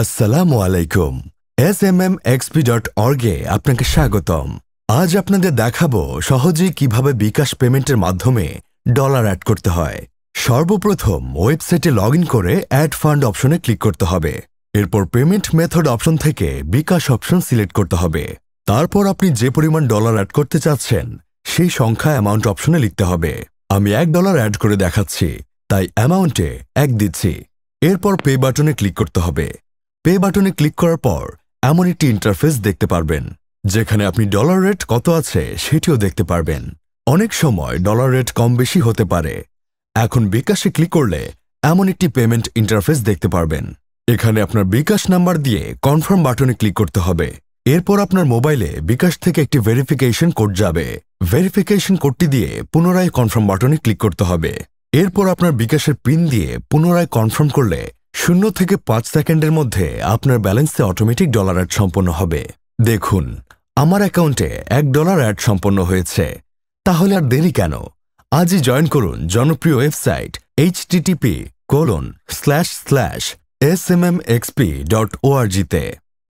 আসসালামু আলাইকুম। smmxp.org এ আপনাকে স্বাগতম। আজ আপনাদের দেখাবো সহজেই কিভাবে বিকাশ পেমেন্টের মাধ্যমে ডলার অ্যাড করতে হয়। সর্বপ্রথম ওয়েবসাইটে লগইন করে অ্যাড ফান্ড অপশনে ক্লিক করতে হবে। এরপর পেমেন্ট মেথড অপশন থেকে বিকাশ অপশন সিলেক্ট করতে হবে। তারপর আপনি যে পরিমাণ ডলার অ্যাড করতে চাচ্ছেন সেই সংখ্যা অ্যামাউন্ট অপশনে লিখতে হবে। আমি $1 অ্যাড করে দেখাচ্ছি, তাই অ্যামাউন্টে 1 দিচ্ছি। এরপর পে বাটনে ক্লিক করতে হবে। পে বাটনে ক্লিক করার পর এমন একটি ইন্টারফেস দেখতে পারবেন, যেখানে আপনি ডলার রেট কত আছে সেটিও দেখতে পারবেন। অনেক সময় ডলার রেট কম বেশি হতে পারে। এখন বিকাশে ক্লিক করলে এমন একটি পেমেন্ট ইন্টারফেস দেখতে পারবেন। এখানে আপনার বিকাশ নাম্বার দিয়ে কনফার্ম বাটনে ক্লিক করতে হবে। এরপর আপনার মোবাইলে বিকাশ থেকে একটি ভেরিফিকেশন কোড যাবে। ভেরিফিকেশন কোডটি দিয়ে পুনরায় কনফার্ম বাটনে ক্লিক করতে হবে। এরপর আপনার বিকাশের পিন দিয়ে পুনরায় কনফার্ম করলে 0 থেকে 5 সেকেন্ডের মধ্যে আপনার ব্যালেন্সে অটোমেটিক ডলার অ্যাড সম্পন্ন হবে। দেখুন, আমার অ্যাকাউন্টে $1 অ্যাড সম্পন্ন হয়েছে। তাহলে আর দেরি কেন? আজই জয়েন করুন জনপ্রিয় ওয়েবসাইট http://smmxp.org তে।